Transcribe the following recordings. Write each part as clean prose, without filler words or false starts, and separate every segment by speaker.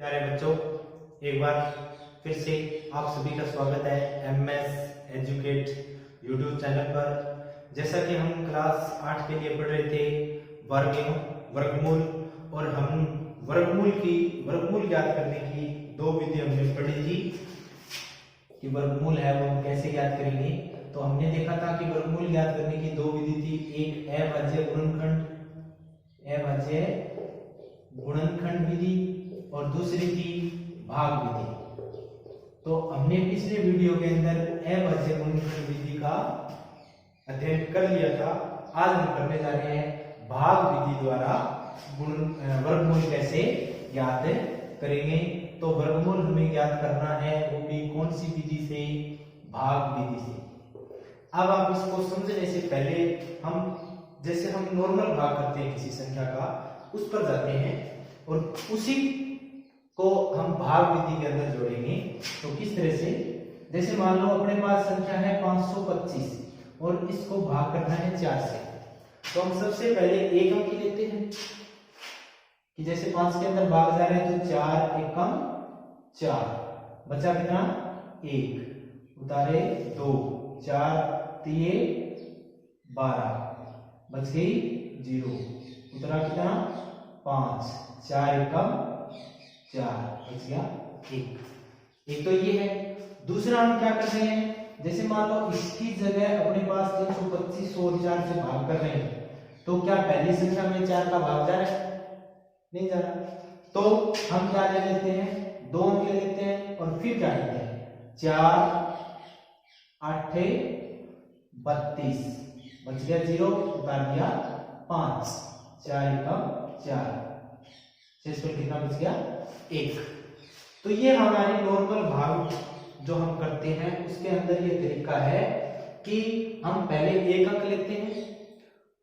Speaker 1: प्यारे बच्चों, एक बार फिर से आप सभी का स्वागत है एमएस एजुकेट यूट्यूब चैनल पर। जैसा कि हम क्लास 8 के लिए पढ़ रहे थे वर्गमूल, और हम वर्गमूल ज्ञात करने की दो विधि हमने पढ़ी थी कि वर्गमूल है वो हम कैसे ज्ञात करेंगे। तो हमने देखा था कि वर्गमूल ज्ञात करने की दो विधि थी, एक अभाज्य गुणनखंड विधि और दूसरी थी भाग विधि। तो हमने पिछले वीडियो के अंदर अभाज्य गुणनखंड विधि का अध्ययन कर लिया था। आज हम करने जा रहे हैं भाग विधि द्वारा वर्गमूल कैसे ज्ञात करेंगे। तो वर्गमूल हमें ज्ञात करना है वो भी कौन सी विधि से? भाग विधि से। अब आप इसको समझने से पहले जैसे हम नॉर्मल भाग करते हैं किसी संख्या का, उस पर जाते हैं और उसी को हम भाग विधि के अंदर जोड़ेंगे। तो किस तरह से? जैसे मान लो अपने पास संख्या है 525 और इसको भाग करना है 4 से। तो हम सबसे पहले एक अंक लेते हैं कि जैसे 5 के अंदर भाग जा रहे हैं तो 4 एकम 4, बचा कितना? 1, उतारे 2, 4 तिये 12, बच गई 0, उतरा कितना? 5, 4 एकम 4, बच गया 1। एक तो ये है। दूसरा हम क्या कर रहे हैं, जैसे मान लो इसकी जगह अपने पास 325 और 4 से भाग कर रहे हैं, तो क्या पहली संख्या में 4 का भाग जा रहा है? नहीं जा रहा। तो हम क्या ले लेते हैं? 2 अंक ले लेते हैं और फिर क्या लेते हैं? 4 8 32, बच गया 0, उतार दिया 5, 4 एकम 4, शेषफल कितना बच गया? 1। तो ये हमारे नॉर्मल भाग जो हम करते हैं उसके अंदर ये तरीका है कि हम पहले एक अंक लेते हैं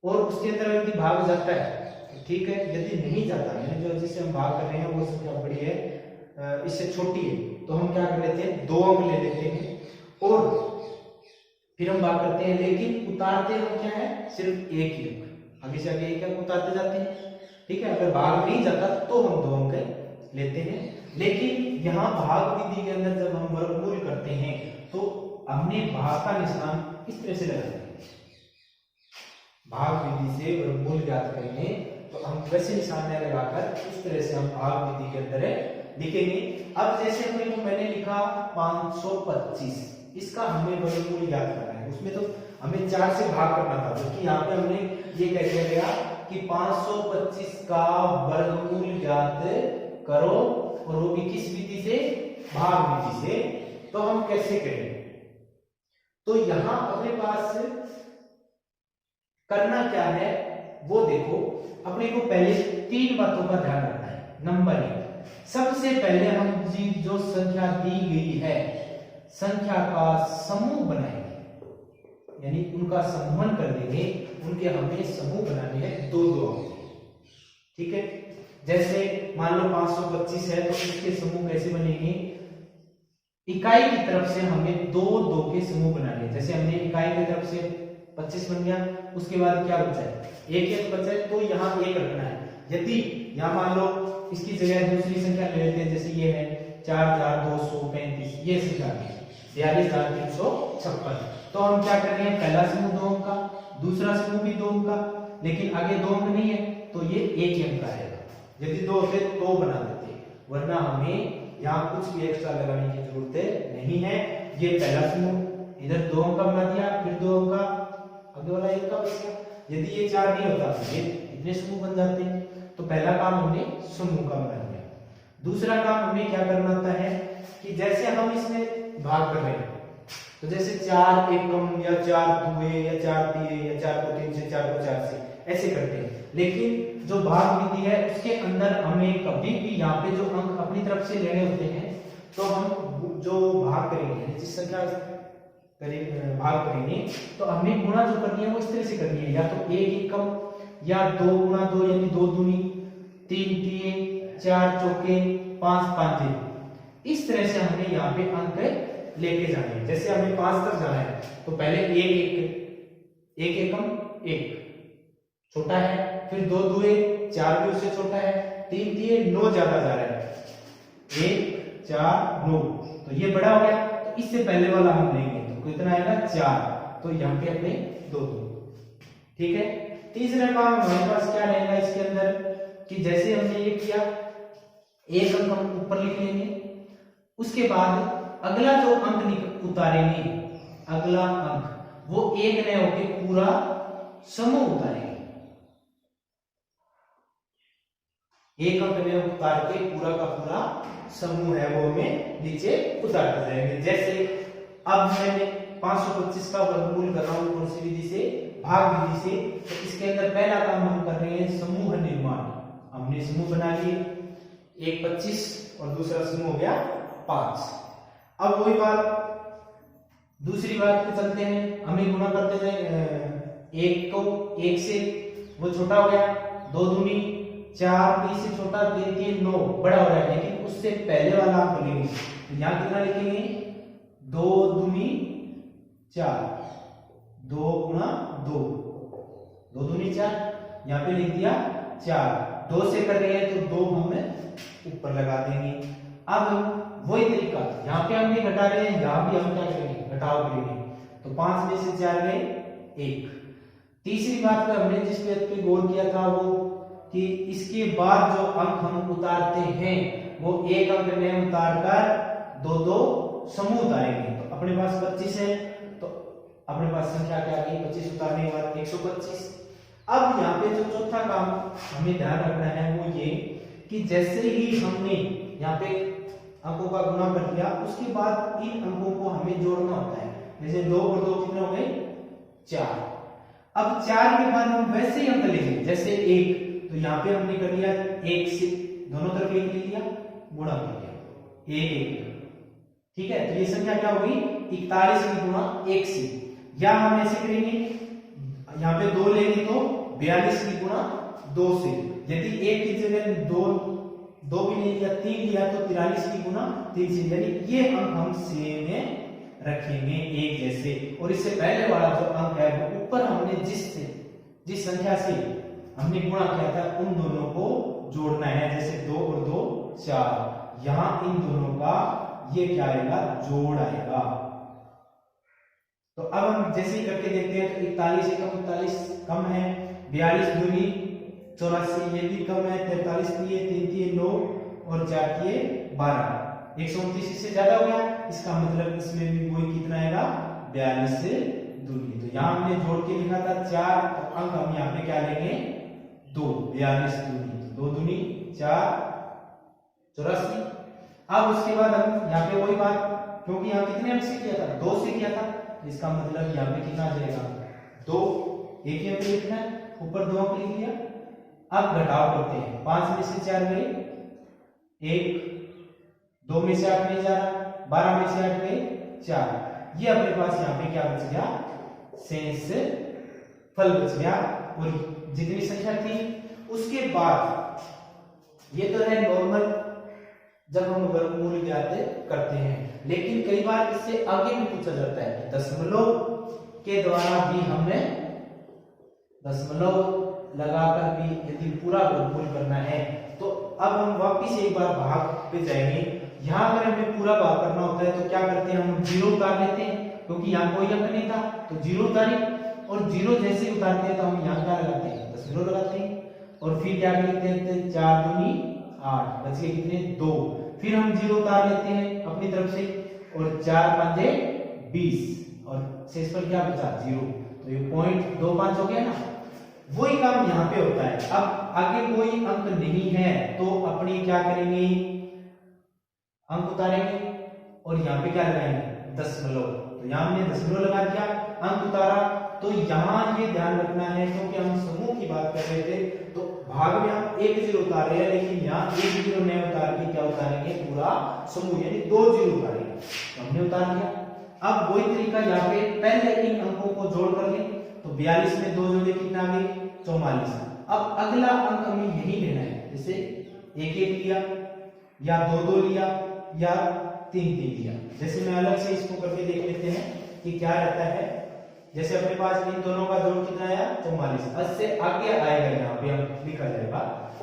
Speaker 1: और उसके अंदर यदि भाग जाता है तो ठीक है, यदि नहीं जाता है, जो जिससे हम भाग कर रहे हैं वो संख्या बड़ी है, इससे छोटी है, तो हम क्या कर लेते हैं? 2 अंक ले लेते हैं और फिर हम भाग करते हैं। लेकिन उतारते हम क्या है? सिर्फ एक ही अंक, आगे से आगे एक अंक उतारते जाते हैं। ठीक है, अगर भाग नहीं जाता तो हम 2 अंक लेते हैं। लेकिन यहाँ भाग विधि के अंदर जब हम वर्गमूल करते हैं तो हमने भाग का निशान इस तरह से लगाते हैं। भाग विधि से वर्गमूल ज्ञात करेंगे तो हम वैसे निशान लगाकर इस तरह से हम भाग विधि के अंदर लिखेंगे। अब जैसे अपने को मैंने लिखा 525, इसका हमें वर्गमूल ज्ञात करना है। उसमें तो हमें 4 से भाग करना था, क्योंकि यहाँ पे हमने ये कह दिया गया कि 525 का वर्गमूल ज्ञात करो, और वो भी किस विधि से? भाग विधि से। तो हम कैसे करेंगे? तो यहां अपने पास करना क्या है वो देखो। अपने को पहले 3 बातों का ध्यान रखना है। नंबर 1, सबसे पहले हम जो संख्या दी गई है, संख्या का समूह बनाएंगे, यानी उनका समूहन कर देंगे। उनके हमें समूह बनाने हैं 2-2 अंक। ठीक है, जैसे मान लो 525 है तो इसके समूह कैसे बनेंगे? इकाई की तरफ से हमें 2-2 के समूह बनाने हैं। जैसे हमने इकाई की तरफ से 25 बन गया, उसके बाद क्या बचा है? 1 बचा है, तो यहाँ 1 रखना है। यदि यहाँ मान लो इसकी जगह दूसरी संख्या ले लेते हैं, जैसे ये है 4,235, ये संख्या 42,356, तो हम क्या कर रहे हैं? पहला समूह 2 अंक का, दूसरा समूह भी 2 अंक का, लेकिन आगे 2 अंक नहीं है तो ये 1 ही अंक का आएगा। यदि 2 होते तो बना देते, वरना हमें यहाँ कुछ भी एक्स्ट्रा लगाने की जरूरत नहीं है। ये पहला समूह इधर 2 अंक का बना दिया, फिर 2 अंक का, आगे वाला 1 का बच गया। यदि ये 4 नहीं होता तो ये इतने समूह बन जाते हैं। तो पहला काम हमने समूह का बना दिया। दूसरा काम हमें क्या करना होता है कि जैसे हम इसमें भाग कर रहे हैं, तो जैसे 4 एकम या 4 दुए या 4 तिये या 4 को 3 से, 4 को 4 से, ऐसे करते हैं। लेकिन जो भाग विधि है उसके अंदर हमें कभी भी यहाँ पे जो अंक अपनी तरफ से लेने होते हैं, तो हम जो भाग करेंगे, जिस संख्या भाग करेंगे, तो हमें गुणा जो करनी है वो इस तरह से करनी है। या तो 1 एकम या 2 गुणा 2 यानी 2 दूनी, 3 तिये, 4 चौके, 5 पांचे, इस तरह से हमें यहाँ पे अंक लेके जाने हैं। जैसे हमें 5 तक जाना है तो पहले 1 एकम 1 छोटा है, फिर 2 दुए 4 भी उससे छोटा है, 3 तिये 9 ज्यादा जा रहा है, 1 4 9, तो ये बड़ा हो गया, तो इससे पहले वाला हम लेंगे तो कितना आएगा 4, तो यहाँ पे अपने 2 2। ठीक है, तीसरा काम हमारे पास क्या रहेगा इसके अंदर कि जैसे हमने ये किया, एक अंक हम ऊपर लिख लेंगे, उसके बाद अगला जो अंक उतारेंगे, अगला अंक वो एक न होके पूरा समूह उतारेंगे। एक अंक में उतार के पूरा का पूरा समूह है वो हमें नीचे उतारते जाएंगे। जैसे अब मैंने 525 का वर्गमूल कर रहा हूं कौन सी विधि से, भाग विधि से, तो इसके अंदर पहला काम हम कर रहे हैं समूह निर्माण। हमने समूह बना लिए, एक 25 और दूसरा समूह हो गया 5। अब वही बात दूसरी बात पे चलते हैं, हमें गुणा करते जाए, एक को एक से वो छोटा हो गया, 2 दूनी 4, 3 से छोटा 3 3 9 बड़ा हो रहा है, लेकिन उससे पहले वाला आप लेंगे तो यहाँ कितना लिखेंगे 2 दूनी 4, 2 गुणा 2, 2 दूनी 4, यहाँ पे लिख दिया 4, 2 से कर रहे हैं तो 2 हम ऊपर लगा देंगे। अब वही तरीका, यहाँ पे हम ये घटा रहे हैं, यहाँ भी हम क्या करेंगे घटाव करेंगे, तो 5 में से 4 गए 1। तीसरी बात पे हमने जिस पे गौर किया था वो कि इसके बाद जो अंक हम उतारते हैं वो एक अंक में उतारकर 2 2 समूह उतारेंगे। तो अपने पास 25 है, तो अपने पास संख्या क्या आ गई 25 उतारने के बाद 125। अब यहाँ पे जो चौथा काम हमें ध्यान रखना है वो ये कि जैसे ही हमने यहाँ पे अंकों का गुणा कर दिया, उसके बाद इन अंकों को हमें जोड़ना होता है। जैसे 2 और 2 कितने हो गए 4। अब 4 के बाद हम वैसे ही अंक लेंगे जैसे 1, तो यहाँ पे हमने कर लिया 1 से दोनों तरफ 1 ले लिया, गुणा कर लिया 1 1। ठीक है, तो ये संख्या क्या होगी 41 की गुणा 1 से, या हम ऐसे करेंगे यहाँ पे 2 लेंगे तो 42 की गुणा 2 से, यदि 1 की जगह 2 भी नहीं लिया 3 लिया तो 43 की गुणा 3 से, यानी ये अंक हम सेम में रखेंगे एक जैसे। और इससे पहले वाला जो अंक है वो ऊपर हमने जिस संख्या से हमने गुणा किया था उन दोनों को जोड़ना है, जैसे 2 और 2 4, यहां इन दोनों का ये क्या आएगा जोड़ आएगा। तो अब हम जैसे ही करके देखते हैं तो 41 एकम 41 कम है, 42 दूनी 84 ये भी कम है, 43 किए 3 3 9 और 4 किए 12, 129 इससे ज्यादा हो गया, इसका मतलब इसमें भी वही कितना आएगा 42 से दूनी। तो यहाँ हमने जोड़ के लिखा था 4, तो अंक हम यहाँ पे क्या लेंगे 2, 42 दूनी 2 दूनी 4 84। अब उसके बाद हम यहाँ पे वही बात, क्योंकि यहाँ कितने अंक से किया था 2 से किया था, इसका मतलब यहाँ पे कितना आ जाएगा 2, एक ही अंक लिखना है, ऊपर 2 अंक लिख लिया। अब घटाव करते हैं, 5 में से 4 गए 1, 2 में से 8 नहीं जा रहा, 12 में से 8 गए 4, ये अपने पास यहाँ पे क्या बच गया शेष फल बच गया। और जितनी संख्या थी उसके बाद, ये तो है नॉर्मल जब हम वर्गमूल ज्ञात करते हैं, लेकिन कई बार इससे आगे भी पूछा जाता है, दशमलव के द्वारा भी हमने दशमलव लगाकर भी यदि पूरा वर्गमूल करना है। तो अब हम वापिस एक बार भाग पे जाएंगे, यहाँ अगर हमें पूरा भाग करना होता है तो क्या करते हैं हम 0 उतार लेते हैं, क्योंकि यहाँ कोई अंक नहीं था तो 0 उतारे, और 0 जैसे उतारते हैं तो हम यहाँ क्या लगाते हैं दशमलव लगाते हैं, और फिर क्या लिखते हैं 4 दूनी 8, बच गए कितने 2, फिर हम 0 उतार लेते हैं अपनी तरफ से, और 4 5 20, और शेषफल क्या बचा 0, तो ये 0.25 हो गया ना। वही काम यहाँ पे होता है। अब आगे कोई अंक नहीं है तो अपनी क्या करेंगे अंक उतारेंगे, और यहाँ पे क्या लगाएंगे दशमलव, तो यहाँ हमने दशमलव लगा दिया, अंक उतारा। तो यहाँ ये ध्यान रखना है, क्योंकि हम समूह की बात कर रहे थे तो भाग में हम 1 0 उतार रहे हैं, लेकिन यहाँ 1 0 नहीं उतार के क्या उतारेंगे पूरा समूह, यानी 2 0 उतारेंगे, तो हमने उतार लिया। अब वही तरीका यहाँ पे पहले इन अंकों को जोड़ कर लें, तो 42 में 2 जोड़े कितना आ गए 44। अब अगला अंक हमें यही लेना है, जैसे 1 1 लिया या 2 2 लिया या 3 3 लिया। जैसे मैं अलग से इसको करके देख लेते हैं कि क्या रहता है। जैसे अपने पास इन दोनों का जोड़ कितना आया 44, 10 से आगे आएगा, यहाँ पे हम लिखा जाएगा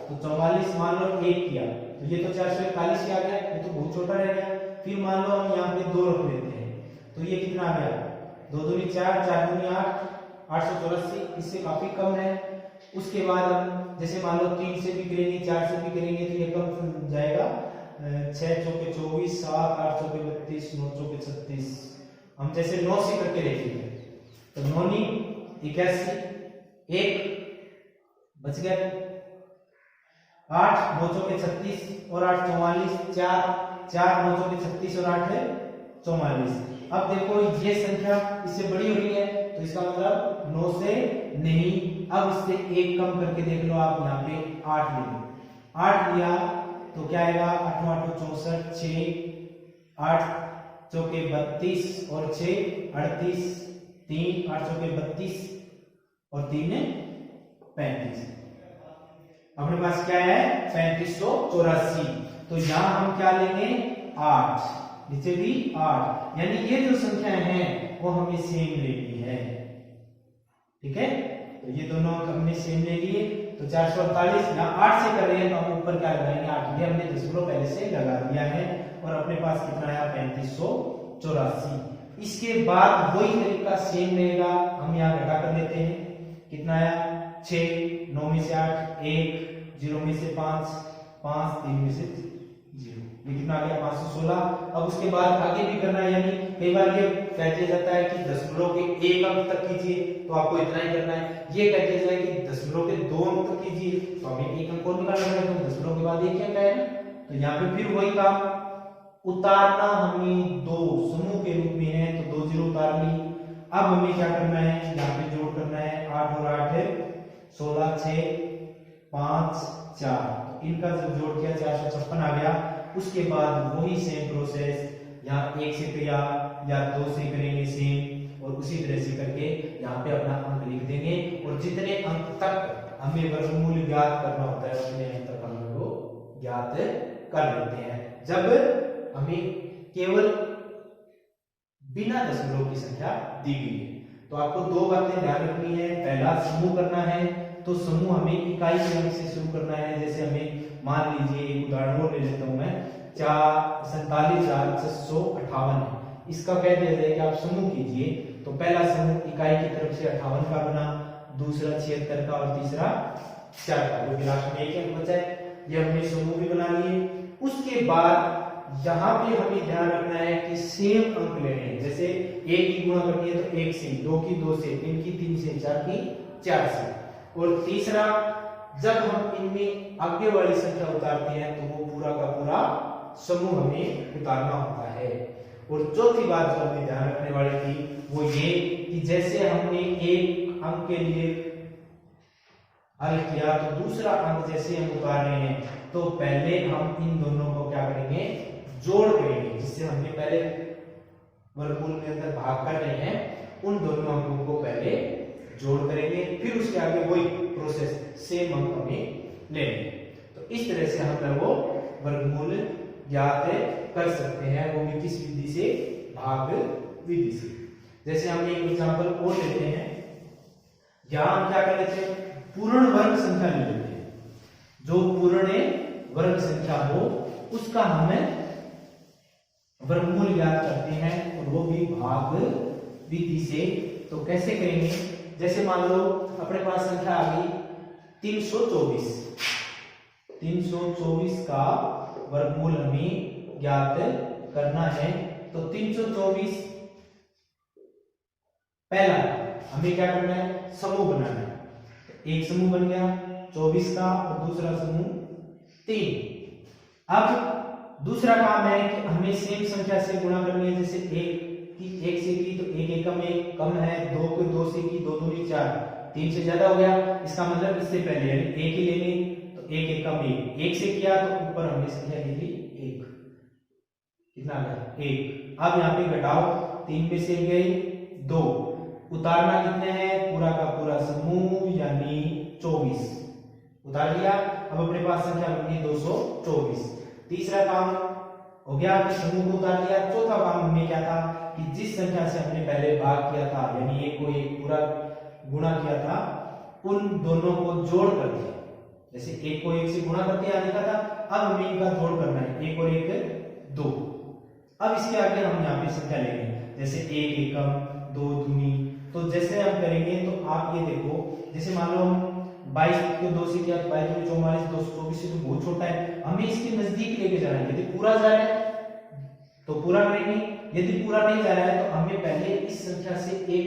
Speaker 1: तो 44 मान लो 1 किया तो ये तो 441 ही आ गया, ये तो बहुत छोटा रह गया। फिर मान लो हम यहाँ पे 2 रख लेते हैं तो ये कितना आ गया, 2 दूनी 4, 4 दूनी 8, 884, इससे काफी कम है। उसके बाद हम जैसे मान लो 3 से भी करेंगे, 4 से भी करेंगे तो ये कम जाएगा, 6 चौके 24, 7 8 चौके 32, 9 चौके 36। हम जैसे 9 से करके देखेंगे तो 9 नी 81, 1 बच गया, 8 9 चौके 36 और 8 44, 4 4 9 चौके 36 और 8 है 44। अब देखो ये संख्या इससे बड़ी हो रही है तो इसका मतलब 9 से नहीं, अब इससे 1 कम करके देख लो आप, यहाँ पे 8 ले लो, 8 लिया तो क्या आएगा, 8 8 64, 6 8 चौके 32 और 6 38, 3 8 चौके 32 और 3 है 35। अपने पास क्या है 3584। तो यहां हम क्या लेंगे 8, नीचे भी 8, यानी ये जो संख्याएं हैं वो हमें सेम लेनी है। ठीक है, तो ये दोनों हमने सेम ले लिए। तो 448 यहाँ 8 से कर रहे हैं तो हम ऊपर क्या लगाएंगे 8, ये हमने दशमलव पहले से लगा दिया है और अपने पास कितना आया 3584। इसके बाद वही तरीका सेम रहेगा, हम यहाँ घटा कर लेते हैं, कितना आया 6, 9 में से 8, 1 0 में से 5, 5 3 में से 0, ये कितना आ गया 516। अब उसके बाद आगे भी करना है, यानी कई बार ये कह दिया जाता है कि दशमलव के 1 अंक तक कीजिए तो आपको इतना ही करना है, ये कह दिया जाए कि दशमलव के 2 अंक तक कीजिए तो हमें 1 अंक और निकालना है, तो दशमलव के बाद 1 क्या है ना। तो यहाँ पे फिर वही काम, उतारना हमें 2 समूह के रूप में है तो 2 जीरो उतार ली। अब हमें क्या करना है, यहाँ पे जोड़ करना है, 8 और 8 है 16, 6 5 4, इनका जब जोड़ किया 456 आ गया। उसके बाद वही सेम प्रोसेस, यहाँ 1 से किया या 2 से करेंगे सेम, और उसी तरह से करके यहाँ पे अपना अंक लिख देंगे, और जितने अंक तक हमें वर्गमूल ज्ञात करना होता है उतने अंक तक हम लोग ज्ञात कर लेते हैं जब हमें केवल बिना दशमलव की संख्या दी गई है। तो आपको 2 बातें ध्यान रखनी है, पहला समूह करना है तो समूह हमें इकाई के अंक से शुरू करना है। जैसे हमें मान लीजिए एक उदाहरण और ले लेता हूं मैं, 47,658 है, इसका कह दिया जाए कि आप समूह कीजिए तो पहला समूह इकाई की तरफ से 58 का बना, दूसरा 76 का और तीसरा 4 का, क्योंकि लास्ट में 1 अंक बचा है। ये हमने समूह भी बना लिए। उसके बाद यहाँ पे हमें ध्यान रखना है कि सेम अंक लेने हैं, जैसे 1 की गुणा करनी है तो 1 से, 2 की 2 से, 3 की 3 से, 4 की 4 से, और तीसरा जब हम इनमें आगे वाली संख्या उतारते हैं तो वो पूरा का पूरा समूह हमें उतारना होता है। और चौथी बात जो हमें ध्यान रखने वाली थी वो ये कि जैसे हमने एक अंक के लिए हल किया तो दूसरा अंक जैसे हम उतार रहे हैं तो पहले हम इन दोनों को क्या करेंगे, जोड़ करेंगे, जिससे हमने पहले वर्गमूल के अंदर भाग कर रहे हैं उन दोनों अंकों को पहले जोड़ करेंगे, फिर उसके आगे वही प्रोसेस सेम अंक हमें लेंगे। तो इस तरह से हम वो वर्गमूल ज्ञात कर सकते हैं, वो भी किस विधि से, भाग विधि से। जैसे हम एक एग्जांपल और लेते हैं, यहां हम क्या कर लेते हैं, पूर्ण वर्ग संख्या ले लेते हैं, जो पूर्ण वर्ग संख्या हो उसका हमें वर्गमूल ज्ञात करते हैं, और वो भी भाग विधि से। तो कैसे करेंगे, जैसे मान लो अपने पास संख्या आ गई 324, 324 का वर्गमूल हमें ज्ञात करना है। तो 324 पहला हमें क्या करना है, समूह बनाना है। एक समूह बन गया 24 का और दूसरा समूह 3। अब दूसरा काम है कि हमें सेम संख्या से गुणा करनी है, जैसे 1 से की तो 1 एकम 1 कम है, 2 को 2 से की 2 दूनी 4, 3 से ज्यादा हो गया, इसका मतलब इससे पहले यानी 1 ही लेंगे तो 1 एकम 1, 1 से किया तो ऊपर हमने संख्या ली थी 1, कितना आ गया 1। अब यहाँ पे घटाओ, 3 में से गई 2, उतारना कितने हैं, पूरा का पूरा समूह यानी 24 उतार लिया। अब अपने पास संख्या बन गई 224। तीसरा काम हो गया, हमने समूह को उतार लिया। चौथा काम हमने क्या था कि जिस संख्या से हमने पहले भाग किया था यानी एक को एक पूरा गुणा किया था, उन दोनों को जोड़ कर दिया, जैसे 1 को 1 से गुणा करके यहाँ लिखा था, अब हमें इनका जोड़ करना है, 1 और 1 2। अब इसके आगे हम यहाँ पे संख्या लेंगे, जैसे 1 एकम, 2 दूनी। तो जैसे हम करेंगे तो आप ये देखो, जैसे मान लो हम 22 को 2 से किया, 22 दूनी 44, 224 से तो बहुत छोटा है, हमें इसके नजदीक लेके जाना है। यदि पूरा जा रहा है तो पूरा करेंगे, यदि पूरा नहीं जा रहा है तो हमें पहले इस संख्या से एक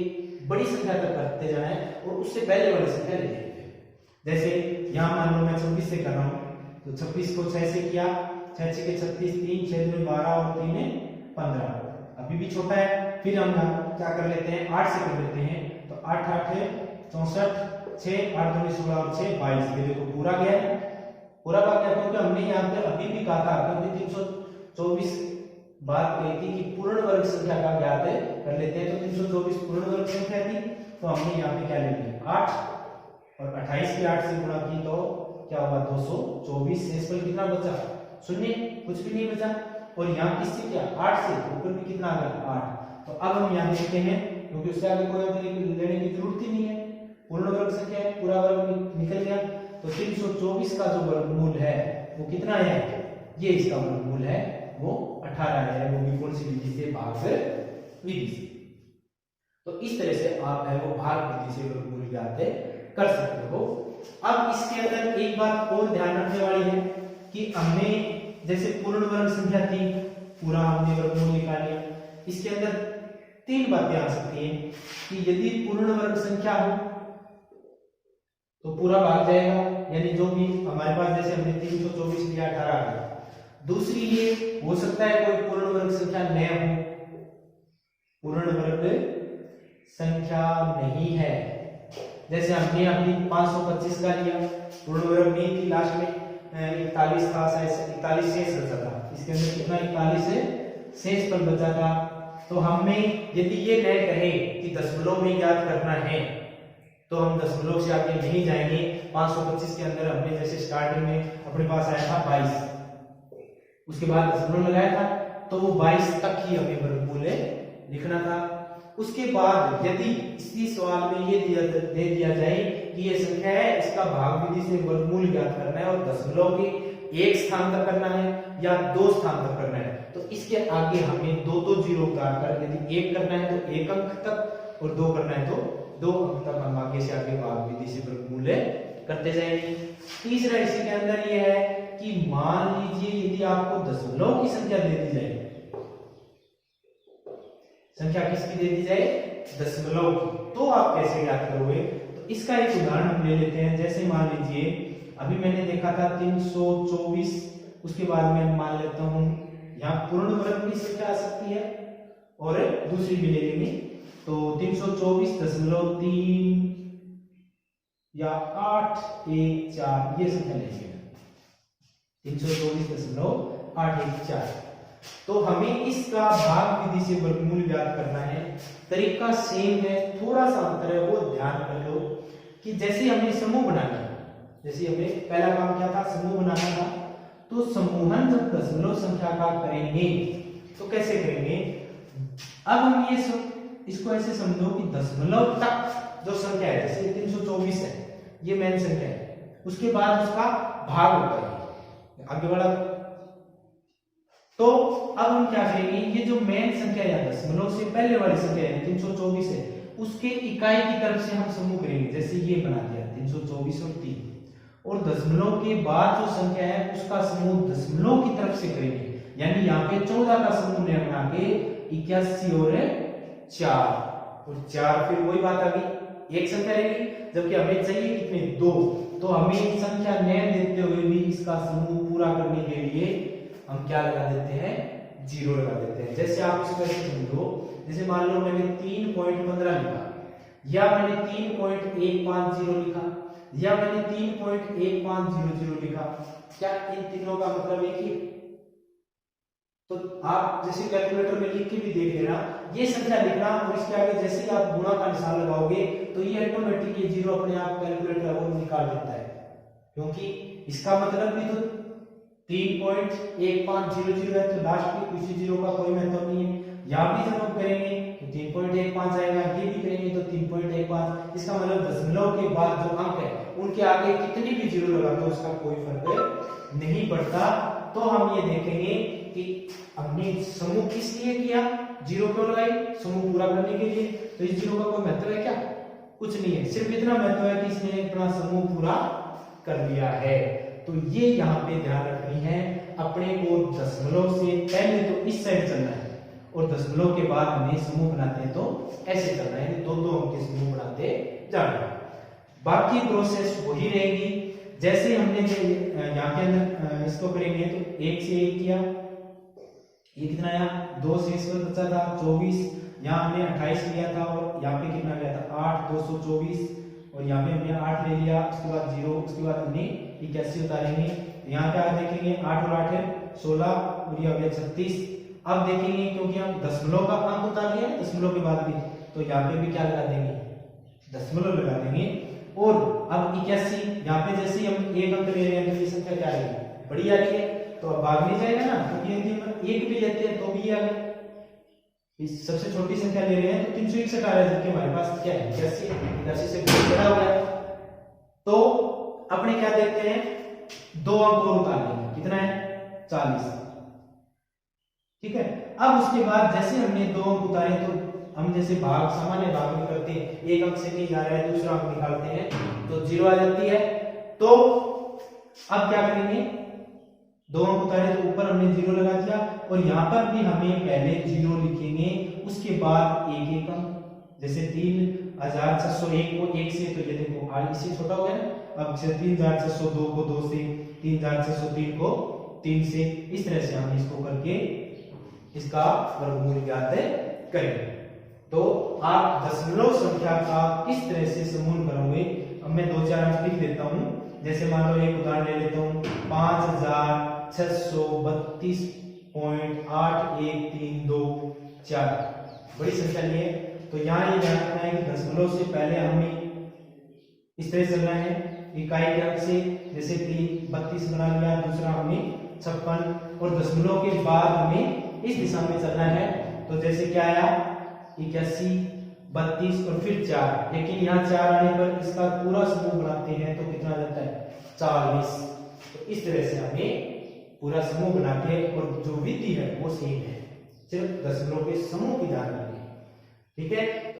Speaker 1: बड़ी संख्या तक करते जाना है और उससे पहले वाली संख्या ले लेंगे। जैसे यहाँ मान लो मैं 26 से कर रहा हूँ, तो 26 को 6 से किया, 6 6 के 36, 3 6 में 12 और 3 में 15, अभी भी छोटा है। फिर हम क्या कर लेते हैं, 8 से कर लेते हैं, तो 8 8 है 64, 6 8 दूनी 16 और 6 22। ये देखो पूरा गया, पूरा भाग गया, क्योंकि हमने यहाँ पे अभी भी कहा था, क्योंकि 324 बात कही थी कि पूर्ण वर्ग संख्या का ज्ञात कर लेते हैं, तो 324 पूर्ण वर्ग संख्या थी, तो हमने यहाँ पे क्या ले लिया 8 और 28 के 8 से गुणा की तो क्या होगा 224। शेष पर कितना बचा, शून्य, कुछ भी नहीं बचा। और यहाँ किससे किया 8 से, तो ऊपर भी कितना आ गया 8। तो अब हम यहाँ देखते हैं, क्योंकि उससे आगे कोई अंक लेने की जरूरत ही नहीं है, पूर्ण वर्ग संख्या है, पूरा वर्ग निकल गया। तो 324 का जो वर्गमूल है वो कितना है, ये इसका वर्गमूल है वो 18 है, वो भी कौन सी विधि से, भाग विधि से। तो इस तरह से आप है वो भाग विधि से वर्गमूल ज्ञात कर सकते हो। अब इसके अंदर एक बात और ध्यान रखने वाली है कि हमने जैसे पूर्ण वर्ग संख्या थी, पूरा हमने वर्गमूल निकाल लिया, इसके अंदर 3 बातें आ सकती हैं कि यदि पूर्ण वर्ग संख्या हो तो पूरा भाग जाएगा, यानी जो भी हमारे पास, जैसे हमने 324 लिया 18 का। दूसरी ये हो सकता है कोई पूर्ण वर्ग संख्या न हो, पूर्ण वर्ग संख्या नहीं है, जैसे हमने अभी 525 का लिया, पूर्ण वर्ग नहीं थी, लास्ट में 41 था, 41 शेष बचा था, इसके अंदर कितना 41 है शेष पर बचा था। तो हमें यदि ये न कहे कि दशमलव में ज्ञात करना है तो हम दशमलव से आगे नहीं जाएंगे। 525 के अंदर हमने जैसे स्टार्टिंग में अपने पास आया था 22, उसके बाद दशमलव लगाया था, तो वो 22 तक ही हमें वर्गमूल लिखना था। उसके बाद यदि इसी सवाल में ये दे दिया जाए कि ये संख्या है, इसका भाग विधि से वर्गमूल ज्ञात करना है और दशमलव के 1 स्थान तक करना है या 2 स्थान तक करना है, तो इसके आगे हमें 2 जीरो उतारकर, यदि 1 करना है तो 1 अंक तक और 2 करना है तो 2 अंक तक हम आगे से आगे भाग विधि से वर्गमूल करते जाएंगे। तीसरा इसी के अंदर ये है कि मान लीजिए यदि आपको दशमलव की संख्या दे दी जाए, संख्या किसकी दे दी जाए, दशमलव की, तो आप कैसे ज्ञात करोगे। तो इसका एक उदाहरण हम ले लेते हैं। जैसे मान लीजिए अभी मैंने देखा था 324, उसके बाद मैं मान लेता हूं यहाँ पूर्ण वर्ग की संख्या आ सकती है और दूसरी भी ले लेंगे, तो 324.3 या 814 ये संख्या लेंगे, 324.814। तो हमें इसका भाग विधि से वर्गमूल ज्ञात करना है। तरीका सेम है, थोड़ा सा अंतर है, वो ध्यान कर लो कि जैसे हमने समूह बनाना, जैसे हमें पहला काम क्या था, समूह बनाना था, तो समूहन जब दशमलव संख्या का करेंगे तो कैसे करेंगे। अब हम ये इसको ऐसे समझो कि दशमलव तक जो संख्या है, जैसे 324 है, ये मेन संख्या है, उसके बाद उसका भाग होता है आगे वाला। तो अब हम क्या करेंगे, ये जो मेन संख्या है दशमलव से पहले वाली संख्या है 324 है, उसके इकाई की तरफ से हम समूह करेंगे। जैसे ये बना दिया 324 और 3, और दशमलव के बाद जो संख्या है उसका समूह दशमलव की तरफ से करेंगे, यानी यहाँ पे 14 का समूह ने बना के 81 और 4 फिर वही बात आ गई, एक संख्या रहेगी, जबकि हमें चाहिए कितने, 2। तो हमें संख्या न देते हुए भी इसका समूह पूरा करने के लिए हम क्या लगा देते हैं, 0 लगा देते हैं। जैसे आप इसको ऐसे समझो, जैसे मान लो मैंने 3.15 लिखा, या मैंने 3.150 लिखा, या मैंने 3.1500 लिखा, क्या इन तीनों का मतलब एक ही। तो आप जैसे कैलकुलेटर में लिख के भी देख लेना, ये संख्या लिखना और इसके आगे जैसे ही आप गुणा का निशान लगाओगे तो ये ऑटोमेटिक ये 0 अपने आप कैलकुलेटर वो निकाल देता है, क्योंकि इसका मतलब भी तो 3.1500 है, तो लास्ट में किसी 0 का कोई महत्व नहीं है। यहाँ भी जब हम करेंगे तो 3.15 आएगा, ये भी करेंगे तो 3.15, इसका मतलब दशमलव के बाद जो अंक है उनके आगे कितनी भी जीरो लगा दो उसका कोई फर्क नहीं पड़ता। तो हम ये देखेंगे कि हमने समूह किस लिए किया, जीरो क्यों लगाई, समूह पूरा करने के लिए। तो इस जीरो का कोई महत्व है क्या, कुछ नहीं है, सिर्फ इतना महत्व है कि इसने अपना समूह पूरा कर लिया है। तो ये यहाँ पे ध्यान रखनी है, अपने को दशमलव से पहले तो इस साइड चलना है और दशमलव के बाद हमें समूह बनाते हैं तो ऐसे करना है, दो दो अंक के समूह बनाते जाना है। बाकी प्रोसेस वही रहेगी, जैसे हमने यहाँ के अंदर इसको करेंगे तो 1 से 1 किया, ये कितना आया, 2 से इसको बचा था 24, यहाँ हमने 28 लिया था और यहाँ पे कितना गया था 8, 224 और यहाँ पे हमने 8 ले लिया, उसके बाद 0, उसके बाद हमने 81 उतारेंगे। यहाँ पे आप देखेंगे 8 और 8 है 16 और ये हो गया 36। अब देखेंगे क्योंकि हम दशमलव का अंक उतार लिया दशमलव के बाद भी, तो यहाँ पे भी क्या लगा देंगे, दशमलव लगा देंगे। और अब 81, यहाँ पे जैसे हम एक अंक ले रहे हैं तो ये संख्या क्या आएगी, बड़ी आ रही है, तो अब भाग नहीं जाएगा ना, क्योंकि यदि हम एक भी लेते हैं तो भी ये आ गया। इस सबसे छोटी संख्या ले रहे हैं तो 361 आ रहा है, जबकि हमारे पास क्या है 81 से बहुत बड़ा हो गया। तो अपने क्या देखते हैं, 2 अंक और उतार लेंगे, कितना है 40, ठीक है। अब उसके बाद जैसे हमने 2 अंक उतारे तो हम जैसे भाग सामान्य भाग में करते हैं, एक अंक से नहीं जा रहा है दूसरा अंक निकालते हैं तो 0 आ जाती है। तो अब क्या करेंगे, 2 अंक उतारे तो ऊपर हमने 0 लगा दिया और यहाँ पर भी हमें पहले 0 लिखेंगे, उसके बाद एक एक अंक, जैसे 3601 को 1 से, तो ये देखो आज इससे छोटा हो गया ना, अब 3602 को 2 से, 3603 को 3 से, इस तरह से हम इसको करके इसका वर्गमूल ज्ञात करेंगे। तो आप दशमलव संख्या का किस तरह से समूह करोगे, अब मैं 2-4 अंक लिख देता हूं। जैसे मान लो एक उदाहरण ले लेता हूं, 5632.81324, बड़ी संख्या लिए। तो यहाँ ये ध्यान रखना है कि दशमलव से पहले हमें इस तरह चलना है, इकाई के अंक से, जैसे 32 बना लिया, दूसरा हमें 56, और दशमलव के बाद हमें इस दिशा में चलना है। तो जैसे क्या आया 81, 32 और फिर 4, लेकिन यहाँ 4 आने पर इसका पूरा समूह बनाते हैं तो कितना आ जाता है 40। तो इस तरह से हमें पूरा समूह बना के, और जो विधि है वो सेम है, सिर्फ दशमलव के समूह की ध्यान रखनी है, ठीक है।